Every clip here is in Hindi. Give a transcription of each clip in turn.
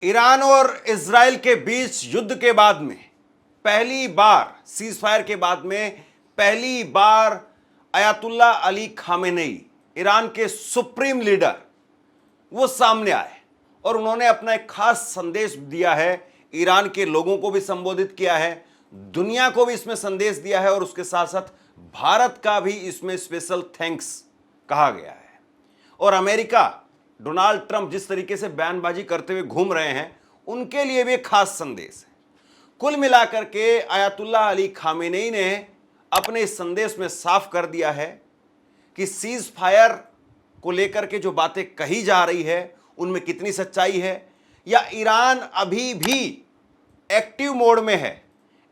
ईरान और इजराइल के बीच युद्ध के बाद में पहली बार सीज फायर के बाद में पहली बार अयातुल्ला अली खामेनेई, ईरान के सुप्रीम लीडर, वो सामने आए और उन्होंने अपना एक खास संदेश दिया है। ईरान के लोगों को भी संबोधित किया है, दुनिया को भी इसमें संदेश दिया है और उसके साथ साथ भारत का भी इसमें स्पेशल थैंक्स कहा गया है। और अमेरिका, डोनाल्ड ट्रंप जिस तरीके से बयानबाजी करते हुए घूम रहे हैं, उनके लिए भी एक खास संदेश है। कुल मिलाकर के अयातुल्ला अली खामेनेई ने अपने इस संदेश में साफ कर दिया है कि सीज फायर को लेकर के जो बातें कही जा रही है उनमें कितनी सच्चाई है, या ईरान अभी भी एक्टिव मोड में है,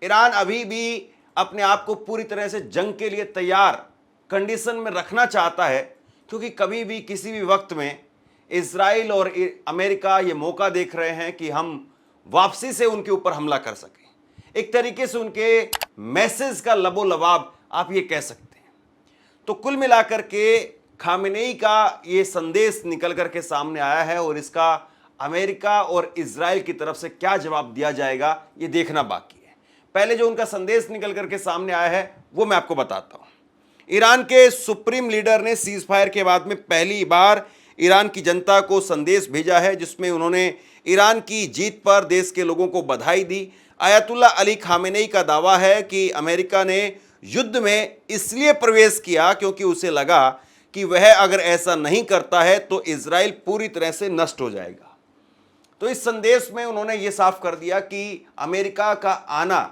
ईरान अभी भी अपने आप को पूरी तरह से जंग के लिए तैयार कंडीशन में रखना चाहता है, क्योंकि कभी भी किसी भी वक्त में इजराइल और अमेरिका ये मौका देख रहे हैं कि हम वापसी से उनके ऊपर हमला कर सकें। एक तरीके से उनके मैसेज का लबोलबाब आप ये कह सकते हैं। तो कुल मिलाकर के खामेनेई का ये संदेश निकल करके सामने आया है और इसका अमेरिका और इजराइल की तरफ से क्या जवाब दिया जाएगा ये देखना बाकी है। पहले जो उनका संदेश निकल करके सामने आया है वो मैं आपको बताता हूं। ईरान के सुप्रीम लीडर ने सीज फायर के बाद में पहली बार ईरान की जनता को संदेश भेजा है, जिसमें उन्होंने ईरान की जीत पर देश के लोगों को बधाई दी। अयातुल्ला अली खामेनेई का दावा है कि अमेरिका ने युद्ध में इसलिए प्रवेश किया क्योंकि उसे लगा कि वह अगर ऐसा नहीं करता है तो इजराइल पूरी तरह से नष्ट हो जाएगा। तो इस संदेश में उन्होंने ये साफ कर दिया कि अमेरिका का आना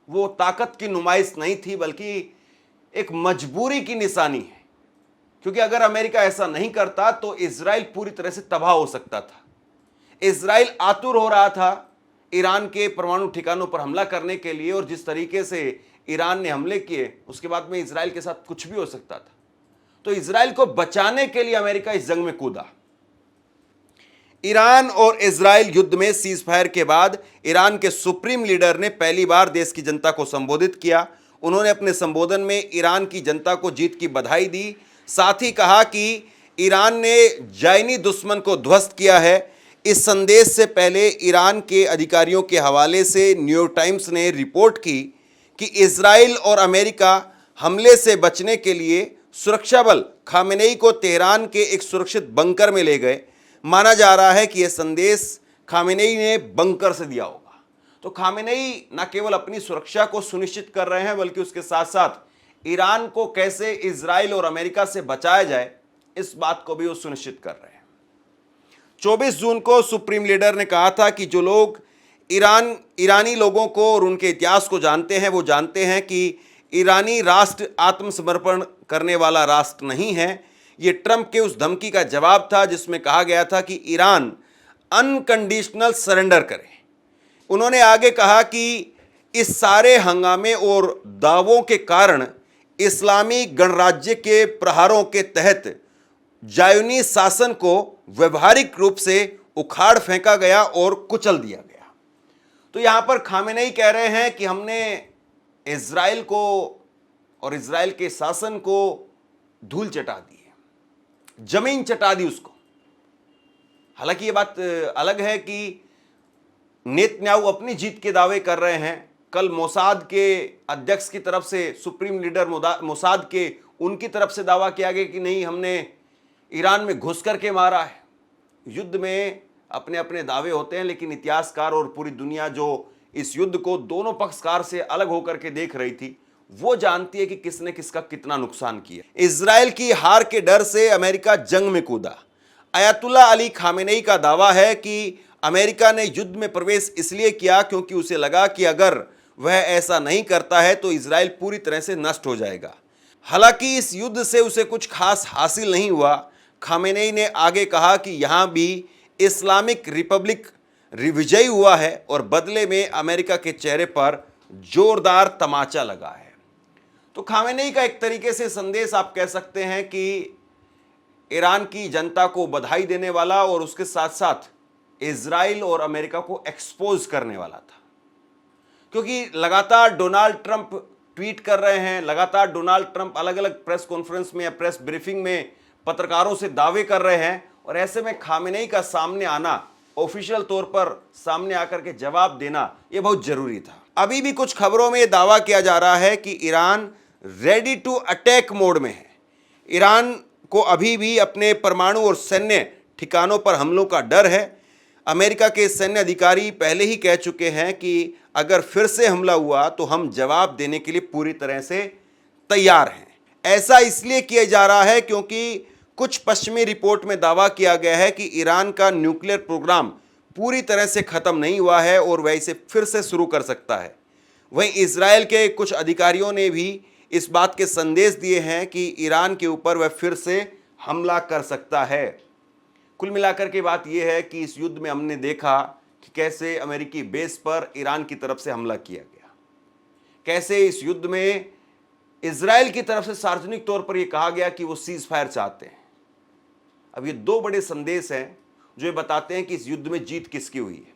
वो ताकत की नुमाइश नहीं थी, बल्कि एक मजबूरी की निशानी है, क्योंकि अगर अमेरिका ऐसा नहीं करता तो इजराइल पूरी तरह से तबाह हो सकता था। इजराइल आतुर हो रहा था ईरान के परमाणु ठिकानों पर हमला करने के लिए, और जिस तरीके से ईरान ने हमले किए उसके बाद में इजराइल के साथ कुछ भी हो सकता था। तो इजराइल को बचाने के लिए अमेरिका इस जंग में कूदा। ईरान और इजराइल युद्ध में सीज फायर के बाद ईरान के सुप्रीम लीडर ने पहली बार देश की जनता को संबोधित किया। उन्होंने अपने संबोधन में ईरान की जनता को जीत की बधाई दी, साथ ही कहा कि ईरान ने जायनी दुश्मन को ध्वस्त किया है। इस संदेश से पहले ईरान के अधिकारियों के हवाले से न्यूयॉर्क टाइम्स ने रिपोर्ट की कि इजराइल और अमेरिका हमले से बचने के लिए सुरक्षा बल खामेनेई को तेहरान के एक सुरक्षित बंकर में ले गए। माना जा रहा है कि यह संदेश खामेनेई ने बंकर से दिया होगा। तो खामेनेई न केवल अपनी सुरक्षा को सुनिश्चित कर रहे हैं, बल्कि उसके साथ साथ ईरान को कैसे इजराइल और अमेरिका से बचाया जाए इस बात को भी वो सुनिश्चित कर रहे हैं। 24 जून को सुप्रीम लीडर ने कहा था कि जो लोग ईरानी लोगों को और उनके इतिहास को जानते हैं वो जानते हैं कि ईरानी राष्ट्र आत्मसमर्पण करने वाला राष्ट्र नहीं है। ये ट्रंप के उस धमकी का जवाब था जिसमें कहा गया था कि ईरान अनकंडीशनल सरेंडर करे। उन्होंने आगे कहा कि इस सारे हंगामे और दावों के कारण इस्लामी गणराज्य के प्रहारों के तहत जायूनी शासन को व्यवहारिक रूप से उखाड़ फेंका गया और कुचल दिया गया। तो यहां पर खामेनेई कह रहे हैं कि हमने इजराइल को और इजराइल के शासन को धूल चटा दी है, जमीन चटा दी उसको। हालांकि ये बात अलग है कि नेतन्याहू अपनी जीत के दावे कर रहे हैं। कल मोसाद के अध्यक्ष की तरफ से, सुप्रीम लीडर मोसाद के, उनकी तरफ से दावा किया गया कि नहीं, हमने ईरान में घुस करके मारा है। युद्ध में अपने अपने दावे होते हैं, लेकिन इतिहासकार और पूरी दुनिया जो इस युद्ध को दोनों पक्षकार से अलग होकर के देख रही थी, वो जानती है कि किसने किसका कितना नुकसान किया। इजराइल की हार के डर से अमेरिका जंग में कूदा। अयातुल्ला अली खामेनेई का दावा है कि अमेरिका ने युद्ध में प्रवेश इसलिए किया क्योंकि उसे लगा कि अगर वह ऐसा नहीं करता है तो इजराइल पूरी तरह से नष्ट हो जाएगा। हालांकि इस युद्ध से उसे कुछ खास हासिल नहीं हुआ। खामेनेई ने आगे कहा कि यहां भी इस्लामिक रिपब्लिक विजयी हुआ है और बदले में अमेरिका के चेहरे पर जोरदार तमाचा लगा है। तो खामेनेई का एक तरीके से संदेश आप कह सकते हैं कि ईरान की जनता को बधाई देने वाला और उसके साथ साथ इजराइल और अमेरिका को एक्सपोज करने वाला था, क्योंकि लगातार डोनाल्ड ट्रंप ट्वीट कर रहे हैं, लगातार डोनाल्ड ट्रंप अलग अलग प्रेस कॉन्फ्रेंस में या प्रेस ब्रीफिंग में पत्रकारों से दावे कर रहे हैं, और ऐसे में खामेनेई का सामने आना ऑफिशियल तौर पर सामने आकर के जवाब देना यह बहुत जरूरी था। अभी भी कुछ खबरों में यह दावा किया जा रहा है कि Iran ready to attack mode में है। ईरान को अभी भी अपने परमाणु और सैन्य ठिकानों पर हमलों का डर है। अमेरिका के सैन्य अधिकारी पहले ही कह चुके हैं कि अगर फिर से हमला हुआ तो हम जवाब देने के लिए पूरी तरह से तैयार हैं। ऐसा इसलिए किया जा रहा है क्योंकि कुछ पश्चिमी रिपोर्ट में दावा किया गया है कि ईरान का न्यूक्लियर प्रोग्राम पूरी तरह से खत्म नहीं हुआ है और वह इसे फिर से शुरू कर सकता है। वहीं इजराइल के कुछ अधिकारियों ने भी इस बात के संदेश दिए हैं कि ईरान के ऊपर वह फिर से हमला कर सकता है। कुल मिलाकर के बात यह है कि इस युद्ध में हमने देखा कि कैसे अमेरिकी बेस पर ईरान की तरफ से हमला किया गया, कैसे इस युद्ध में इजराइल की तरफ से सार्वजनिक तौर पर यह कहा गया कि वो सीज फायर चाहते हैं। अब ये दो बड़े संदेश हैं जो ये बताते हैं कि इस युद्ध में जीत किसकी हुई है।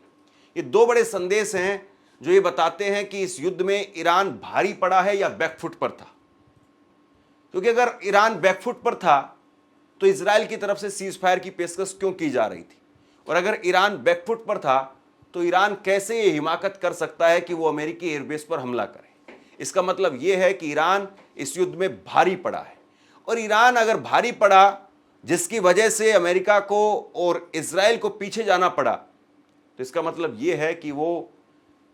ये दो बड़े संदेश हैं जो ये बताते हैं कि इस युद्ध में ईरान भारी पड़ा है या बैकफुट पर था। क्योंकि अगर ईरान बैकफुट पर था तो इजराइल की तरफ से सीज फायर की पेशकश क्यों की जा रही थी, और अगर ईरान बैकफुट पर था तो ईरान कैसे ये हिमाकत कर सकता है कि वो अमेरिकी एयरबेस पर हमला करे। इसका मतलब ये है कि ईरान इस युद्ध में भारी पड़ा है, और ईरान अगर भारी पड़ा जिसकी वजह से अमेरिका को और इजराइल को पीछे जाना पड़ा, तो इसका मतलब यह है कि वो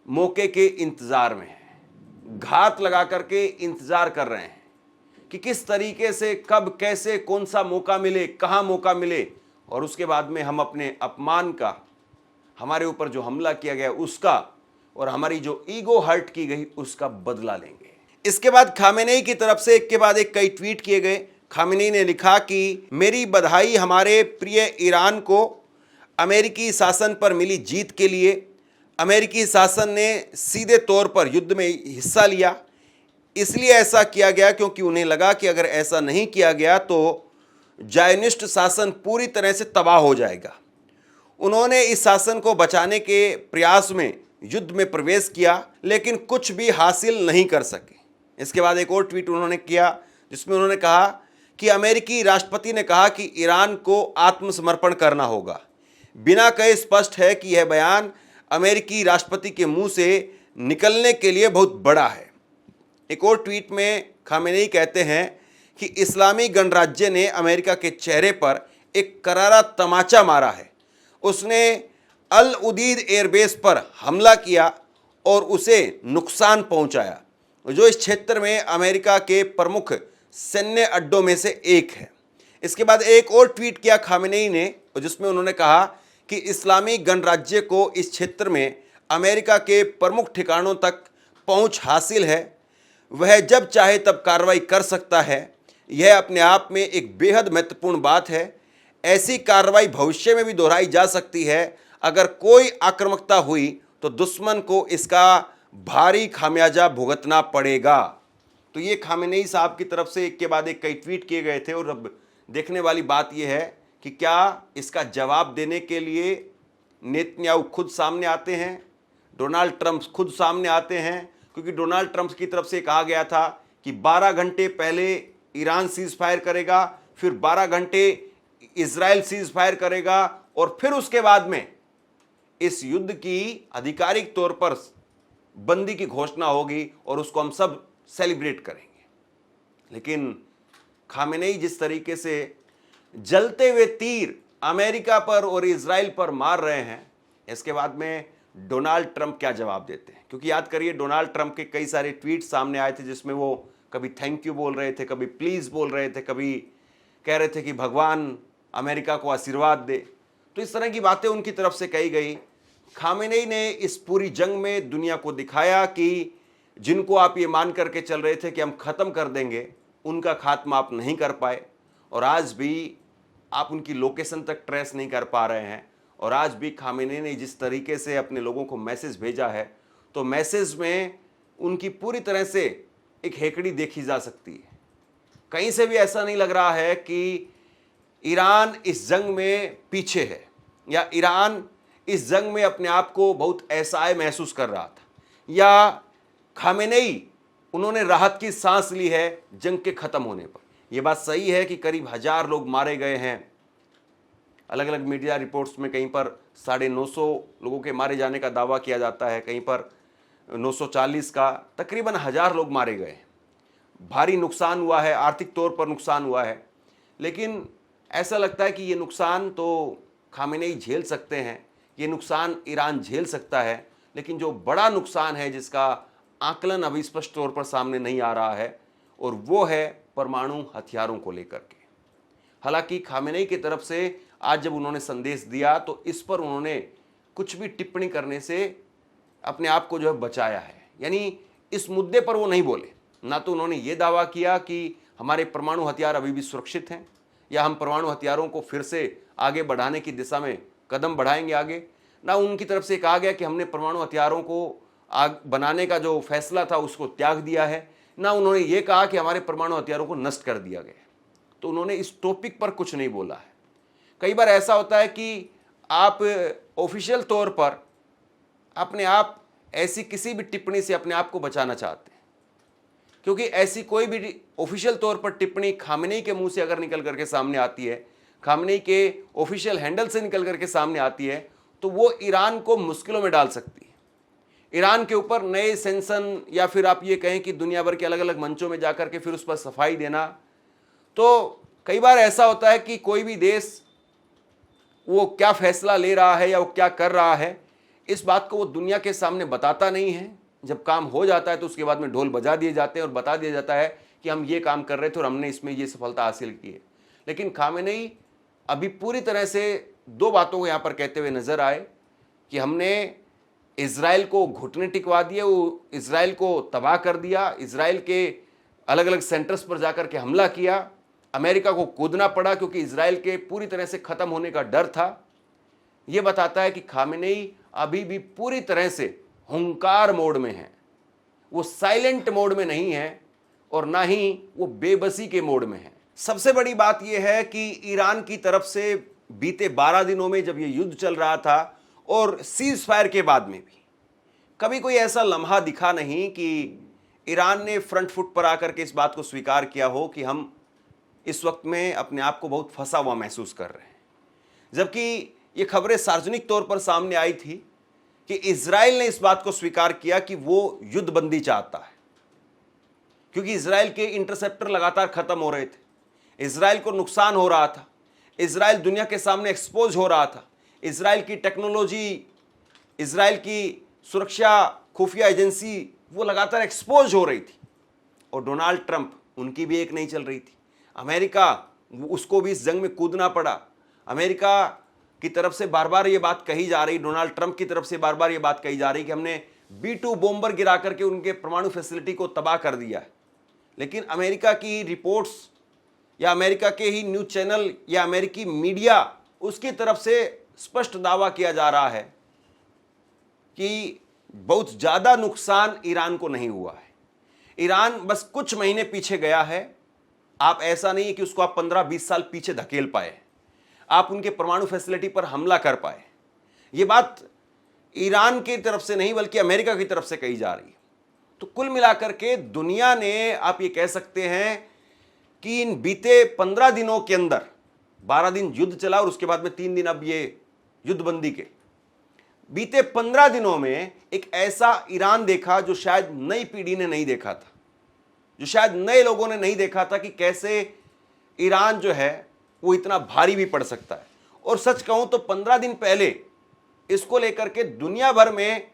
मौके के इंतजार में है, घात लगा करके इंतजार कर रहे हैं कि किस तरीके से, कब, कैसे, कौन सा मौका मिले, कहां मौका मिले, और उसके बाद में हम अपने अपमान का, हमारे ऊपर जो हमला किया गया उसका, और हमारी जो ईगो हर्ट की गई उसका बदला लेंगे। इसके बाद खामेनेई की तरफ से एक के बाद एक कई ट्वीट किए गए। खामेनेई ने लिखा कि मेरी बधाई हमारे प्रिय ईरान को अमेरिकी शासन पर मिली जीत के लिए। अमेरिकी शासन ने सीधे तौर पर युद्ध में हिस्सा लिया, इसलिए ऐसा किया गया क्योंकि उन्हें लगा कि अगर ऐसा नहीं किया गया तो जायनिस्ट शासन पूरी तरह से तबाह हो जाएगा। उन्होंने इस शासन को बचाने के प्रयास में युद्ध में प्रवेश किया, लेकिन कुछ भी हासिल नहीं कर सके। इसके बाद एक और ट्वीट उन्होंने किया जिसमें उन्होंने कहा कि अमेरिकी राष्ट्रपति ने कहा कि ईरान को आत्मसमर्पण करना होगा। बिना कहे स्पष्ट है कि यह बयान अमेरिकी राष्ट्रपति के मुंह से निकलने के लिए बहुत बड़ा है। एक और ट्वीट में खामेनेई कहते हैं कि इस्लामी गणराज्य ने अमेरिका के चेहरे पर एक करारा तमाचा मारा है। उसने अल उदीद एयरबेस पर हमला किया और उसे नुकसान पहुंचाया, जो इस क्षेत्र में अमेरिका के प्रमुख सैन्य अड्डों में से एक है। इसके बाद एक और ट्वीट किया खामेनेई ने, जिसमें उन्होंने कहा कि इस्लामी गणराज्य को इस क्षेत्र में अमेरिका के प्रमुख ठिकानों तक पहुंच हासिल है। वह जब चाहे तब कार्रवाई कर सकता है। यह अपने आप में एक बेहद महत्वपूर्ण बात है। ऐसी कार्रवाई भविष्य में भी दोहराई जा सकती है। अगर कोई आक्रामकता हुई तो दुश्मन को इसका भारी खामियाजा भुगतना पड़ेगा। तो ये खामेनेई साहब की तरफ से एक के बाद एक कई ट्वीट किए गए थे, और अब देखने वाली बात यह है कि क्या इसका जवाब देने के लिए नेतन्याहू खुद सामने आते हैं, डोनाल्ड ट्रंप खुद सामने आते हैं। क्योंकि डोनाल्ड ट्रंप की तरफ से कहा गया था कि 12 घंटे पहले ईरान सीज फायर करेगा, फिर 12 घंटे इजराइल सीज फायर करेगा, और फिर उसके बाद में इस युद्ध की आधिकारिक तौर पर बंदी की घोषणा होगी और उसको हम सब सेलिब्रेट करेंगे। लेकिन खामेनेई जिस तरीके से जलते हुए तीर अमेरिका पर और इजराइल पर मार रहे हैं, इसके बाद में डोनाल्ड ट्रंप क्या जवाब देते हैं। क्योंकि याद करिए, डोनाल्ड ट्रंप के कई सारे ट्वीट सामने आए थे जिसमें वो कभी थैंक यू बोल रहे थे, कभी प्लीज बोल रहे थे, कभी कह रहे थे कि भगवान अमेरिका को आशीर्वाद दे। तो इस तरह की बातें उनकी तरफ से कही गई। खामेनेई ने इस पूरी जंग में दुनिया को दिखाया कि जिनको आप ये मान करके चल रहे थे कि हम ख़त्म कर देंगे, उनका खात्मा आप नहीं कर पाए, और आज भी आप उनकी लोकेशन तक ट्रेस नहीं कर पा रहे हैं। और आज भी खामेनेई ने जिस तरीके से अपने लोगों को मैसेज भेजा है, तो मैसेज में उनकी पूरी तरह से एक हेकड़ी देखी जा सकती है। कहीं से भी ऐसा नहीं लग रहा है कि ईरान इस जंग में पीछे है, या ईरान इस जंग में अपने आप को बहुत असहाय महसूस कर रहा था, या खामेनेई उन्होंने राहत की सांस ली है जंग के खत्म होने पर। यह बात सही है कि करीब 1000 लोग मारे गए हैं, अलग अलग मीडिया रिपोर्ट्स में कहीं पर 950 लोगों के मारे जाने का दावा किया जाता है, कहीं पर 940 का, तकरीबन 1000 लोग मारे गए। भारी नुकसान हुआ है, आर्थिक तौर पर नुकसान हुआ है, लेकिन ऐसा लगता है कि ये नुकसान तो खामेनेई झेल सकते हैं, ये नुकसान ईरान झेल सकता है, लेकिन जो बड़ा नुकसान है जिसका आकलन अभी स्पष्ट तौर पर सामने नहीं आ रहा है, और वो है परमाणु हथियारों को लेकर के। हालांकि खामेनेई की तरफ से आज जब उन्होंने संदेश दिया तो इस पर उन्होंने कुछ भी टिप्पणी करने से अपने आप को जो है बचाया है, यानी इस मुद्दे पर वो नहीं बोले। ना तो उन्होंने ये दावा किया कि हमारे परमाणु हथियार अभी भी सुरक्षित हैं या हम परमाणु हथियारों को फिर से आगे बढ़ाने की दिशा में कदम बढ़ाएंगे आगे, ना उनकी तरफ से कहा गया कि हमने परमाणु हथियारों को बनाने का जो फैसला था उसको त्याग दिया है, ना उन्होंने ये कहा कि हमारे परमाणु हथियारों को नष्ट कर दिया गया। तो उन्होंने इस टॉपिक पर कुछ नहीं बोला है। कई बार ऐसा होता है कि आप ऑफिशियल तौर पर अपने आप ऐसी किसी भी टिप्पणी से अपने आप को बचाना चाहते हैं, क्योंकि ऐसी कोई भी ऑफिशियल तौर पर टिप्पणी खामेनेई के मुंह से अगर निकल करके सामने आती है, खामेनेई के ऑफिशियल हैंडल से निकल करके सामने आती है, तो वो ईरान को मुश्किलों में डाल सकती है। ईरान के ऊपर नए सेंक्शन या फिर आप ये कहें कि दुनिया भर के अलग अलग मंचों में जाकर के फिर उस पर सफाई देना। तो कई बार ऐसा होता है कि कोई भी देश वो क्या फैसला ले रहा है या वो क्या कर रहा है, इस बात को वो दुनिया के सामने बताता नहीं है। जब काम हो जाता है तो उसके बाद में ढोल बजा दिए जाते हैं और बता दिया जाता है कि हम ये काम कर रहे थे और हमने इसमें ये सफलता हासिल की है। लेकिन खामेनेई अभी पूरी तरह से दो बातों को यहाँ पर कहते हुए नजर आए कि हमने इजराइल को घुटने टिकवा दिए, वो इजराइल को तबाह कर दिया, इजराइल के अलग अलग सेंटर्स पर जाकर के हमला किया, अमेरिका को कूदना पड़ा क्योंकि इजराइल के पूरी तरह से खत्म होने का डर था। यह बताता है कि खामेनेई अभी भी पूरी तरह से हुंकार मोड में है, वो साइलेंट मोड में नहीं है और ना ही वो बेबसी के मोड में है। सबसे बड़ी बात यह है कि ईरान की तरफ से बीते 12 दिनों में जब ये युद्ध चल रहा था और सीज फायर के बाद में भी कभी कोई ऐसा लम्हा दिखा नहीं कि ईरान ने फ्रंट फुट पर आकर के इस बात को स्वीकार किया हो कि हम इस वक्त में अपने आप को बहुत फंसा हुआ महसूस कर रहे हैं। जबकि ये खबरें सार्वजनिक तौर पर सामने आई थी कि इजराइल ने इस बात को स्वीकार किया कि वो युद्धबंदी चाहता है, क्योंकि इजराइल के इंटरसेप्टर लगातार खत्म हो रहे थे, इजराइल को नुकसान हो रहा था, इजराइल दुनिया के सामने एक्सपोज हो रहा था, इजराइल की टेक्नोलॉजी, इजराइल की सुरक्षा खुफिया एजेंसी वो लगातार एक्सपोज हो रही थी। और डोनाल्ड ट्रंप, उनकी भी एक नहीं चल रही थी, अमेरिका उसको भी इस जंग में कूदना पड़ा। अमेरिका की तरफ से बार बार ये बात कही जा रही, डोनाल्ड ट्रंप की तरफ से बार बार ये बात कही जा रही कि हमने B2 बॉम्बर गिरा करके उनके परमाणु फैसिलिटी को तबाह कर दिया है। लेकिन अमेरिका की रिपोर्ट्स या अमेरिका के ही न्यूज चैनल या अमेरिकी मीडिया, उसकी तरफ से स्पष्ट दावा किया जा रहा है कि बहुत ज्यादा नुकसान ईरान को नहीं हुआ है। ईरान बस कुछ महीने पीछे गया है। आप ऐसा नहीं है कि उसको आप 15-20 साल पीछे धकेल पाए, आप उनके परमाणु फैसिलिटी पर हमला कर पाए। यह बात ईरान की तरफ से नहीं बल्कि अमेरिका की तरफ से कही जा रही है। तो कुल मिलाकर के दुनिया ने, आप ये कह सकते हैं कि इन बीते 15 दिनों के अंदर 12 दिन युद्ध चला और उसके बाद में 3 दिन अब ये युद्धबंदी के, बीते 15 दिनों में एक ऐसा ईरान देखा जो शायद नई पीढ़ी ने नहीं देखा था, जो शायद नए लोगों ने नहीं देखा था कि कैसे ईरान जो है वो इतना भारी भी पड़ सकता है। और सच कहूं तो 15 दिन पहले इसको लेकर के दुनिया भर में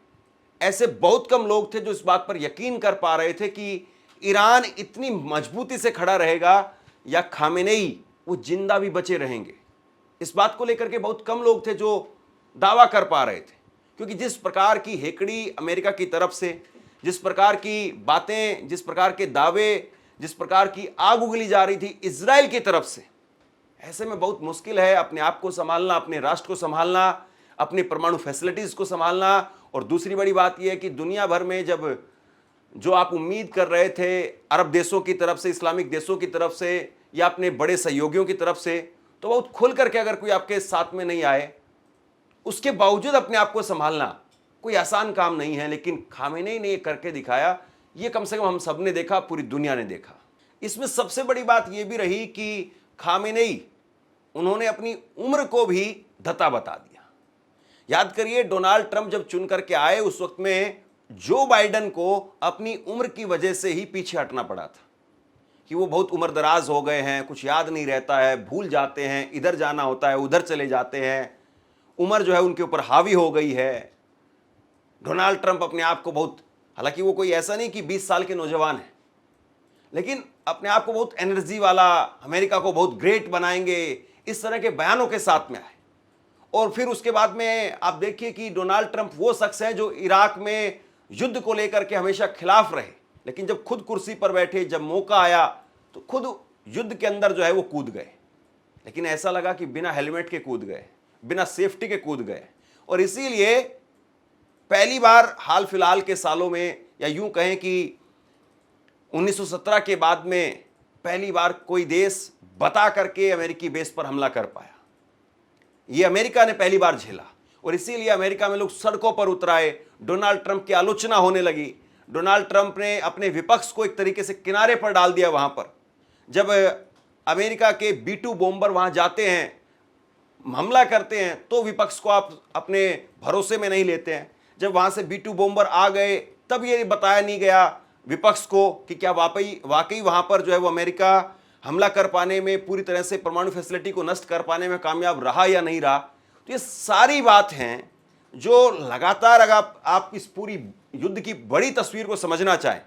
ऐसे बहुत कम लोग थे जो इस बात पर यकीन कर पा रहे थे कि ईरान इतनी मजबूती से खड़ा रहेगा या खामेनेई वो जिंदा भी बचे रहेंगे। इस बात को लेकर के बहुत कम लोग थे जो दावा कर पा रहे थे, क्योंकि जिस प्रकार की हेकड़ी अमेरिका की तरफ से, जिस प्रकार की बातें, जिस प्रकार के दावे, जिस प्रकार की आग उगली जा रही थी इजराइल की तरफ से, ऐसे में बहुत मुश्किल है अपने आप को संभालना, अपने राष्ट्र को संभालना, अपनी परमाणु फैसिलिटीज को संभालना। और दूसरी बड़ी बात यह है कि दुनिया भर में जब जो आप उम्मीद कर रहे थे अरब देशों की तरफ से, इस्लामिक देशों की तरफ से या अपने बड़े सहयोगियों की तरफ से, तो बहुत खुल करके अगर कोई आपके साथ में नहीं आए, उसके बावजूद अपने आप को संभालना कोई आसान काम नहीं है। लेकिन खामेनेई ने ये करके दिखाया, ये कम से कम हम सब ने देखा, पूरी दुनिया ने देखा। इसमें सबसे बड़ी बात यह भी रही कि खामेनेई उन्होंने अपनी उम्र को भी धता बता दिया। याद करिए, डोनाल्ड ट्रंप जब चुन करके आए उस वक्त में जो बाइडेन को अपनी उम्र की वजह से ही पीछे हटना पड़ा था कि वो बहुत उम्र दराज हो गए हैं, कुछ याद नहीं रहता है, भूल जाते हैं, इधर जाना होता है उधर चले जाते हैं, उम्र जो है उनके ऊपर हावी हो गई है। डोनाल्ड ट्रंप अपने आप को बहुत, हालांकि वो कोई ऐसा नहीं कि 20 साल के नौजवान है, लेकिन अपने आप को बहुत एनर्जी वाला, अमेरिका को बहुत ग्रेट बनाएंगे, इस तरह के बयानों के साथ में आए। और फिर उसके बाद में आप देखिए कि डोनाल्ड ट्रंप वो शख्स है जो इराक में युद्ध को लेकर के हमेशा खिलाफ रहे, लेकिन जब खुद कुर्सी पर बैठे, जब मौका आया तो खुद युद्ध के अंदर जो है वो कूद गए। लेकिन ऐसा लगा कि बिना हेलमेट के कूद गए, बिना सेफ्टी के कूद गए। और इसीलिए पहली बार हाल फिलहाल के सालों में, या यूं कहें कि 1917 के बाद में पहली बार कोई देश बता करके अमेरिकी बेस पर हमला कर पाया। यह अमेरिका ने पहली बार झेला और इसीलिए अमेरिका में लोग सड़कों पर उतर आए। डोनाल्ड ट्रंप की आलोचना होने लगी। डोनाल्ड ट्रंप ने अपने विपक्ष को एक तरीके से किनारे पर डाल दिया। वहां पर जब अमेरिका के B-2 बॉम्बर वहां जाते हैं, हमला करते हैं, तो विपक्ष को आप अपने भरोसे में नहीं लेते हैं। जब वहां से B-2 बॉम्बर आ गए तब ये बताया नहीं गया विपक्ष को कि क्या वाकई वहां पर जो है वो अमेरिका हमला कर पाने में, पूरी तरह से परमाणु फैसिलिटी को नष्ट कर पाने में कामयाब रहा या नहीं रहा। तो ये सारी बात हैं जो लगातार, अगर आप इस पूरी युद्ध की बड़ी तस्वीर को समझना चाहें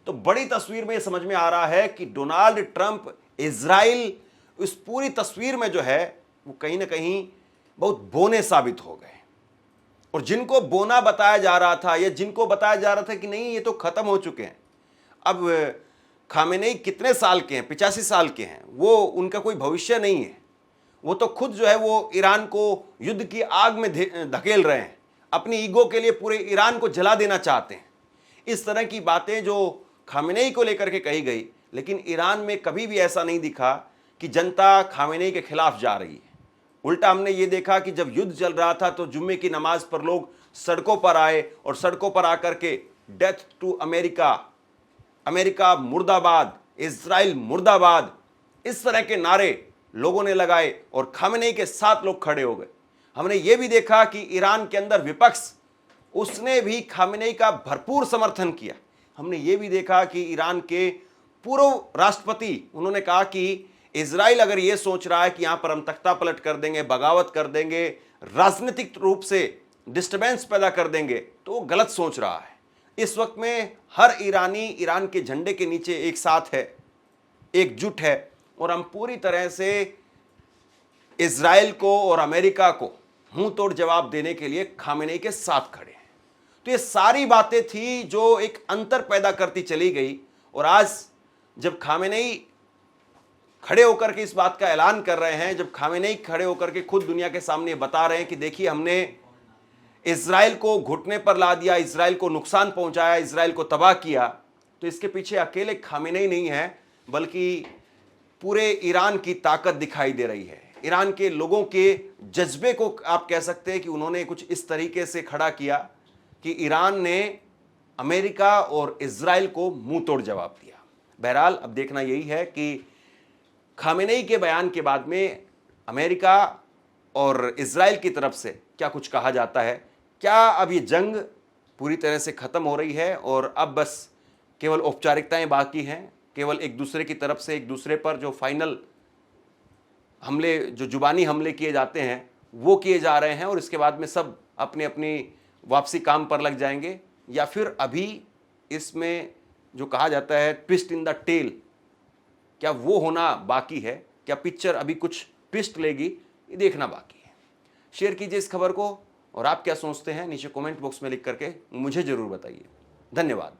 तो बड़ी तस्वीर में यह समझ में आ रहा है कि डोनाल्ड ट्रंप, इजराइल, इस पूरी तस्वीर में जो है वो कहीं ना कहीं बहुत बोने साबित हो गए। और जिनको बोना बताया जा रहा था, या जिनको बताया जा रहा था कि नहीं ये तो खत्म हो चुके हैं, अब खामेनेई कितने साल के हैं, 85 साल के हैं, वो उनका कोई भविष्य नहीं है। वो तो खुद जो है वो ईरान को युद्ध की आग में धकेल रहे हैं, अपनी ईगो के लिए पूरे ईरान को जला देना चाहते हैं। इस तरह की बातें जो खामेनेई को लेकर के कही गई, लेकिन ईरान में कभी भी ऐसा नहीं दिखा कि जनता खामेनेई के खिलाफ जा रही है। उल्टा हमने ये देखा कि जब युद्ध चल रहा था तो जुम्मे की नमाज पर लोग सड़कों पर आए और सड़कों पर आकर के डेथ टू अमेरिका, अमेरिका मुर्दाबाद, इजराइल मुर्दाबाद, इस तरह के नारे लोगों ने लगाए और खामेनेई के साथ लोग खड़े हो गए। हमने ये भी देखा कि ईरान के अंदर विपक्ष, उसने भी खामेनेई का भरपूर समर्थन किया। हमने ये भी देखा कि ईरान के पूर्व राष्ट्रपति, उन्होंने कहा कि इजराइल अगर ये सोच रहा है कि यहां पर हम तख्ता पलट कर देंगे, बगावत कर देंगे, राजनीतिक रूप से डिस्टर्बेंस पैदा कर देंगे, तो वो गलत सोच रहा है। इस वक्त में हर ईरानी ईरान के झंडे के नीचे एक साथ है, एकजुट है, और हम पूरी तरह से इजराइल को और अमेरिका को मुंह तोड़ जवाब देने के लिए खामेनेई के साथ खड़े हैं। तो ये सारी बातें थी जो एक अंतर पैदा करती चली गई। और आज जब खामेनेई खड़े होकर के इस बात का ऐलान कर रहे हैं, जब खामेनेई खड़े होकर के खुद दुनिया के सामने बता रहे हैं कि देखिए हमने इजराइल को घुटने पर ला दिया, इजराइल को नुकसान पहुंचाया, इजराइल को तबाह किया, तो इसके पीछे अकेले खामेनेई नहीं है, बल्कि पूरे ईरान की ताकत दिखाई दे रही है। ईरान के लोगों के जज्बे को आप कह सकते हैं कि उन्होंने कुछ इस तरीके से खड़ा किया कि ईरान ने अमेरिका और इजराइल को मुंह तोड़ जवाब दिया। बहरहाल अब देखना यही है कि खामेनेई के बयान के बाद में अमेरिका और इजराइल की तरफ से क्या कुछ कहा जाता है। क्या अब ये जंग पूरी तरह से ख़त्म हो रही है और अब बस केवल औपचारिकताएं बाकी हैं, केवल एक दूसरे की तरफ से एक दूसरे पर जो फाइनल हमले, जो जुबानी हमले किए जाते हैं वो किए जा रहे हैं और इसके बाद में सब अपनी अपनी वापसी काम पर लग जाएंगे, या फिर अभी इसमें जो कहा जाता है ट्विस्ट इन द टेल, क्या वो होना बाकी है? क्या पिक्चर अभी कुछ ट्विस्ट लेगी? ये देखना बाकी है। शेयर कीजिए इस खबर को और आप क्या सोचते हैं नीचे कमेंट बॉक्स में लिख करके मुझे ज़रूर बताइए। धन्यवाद।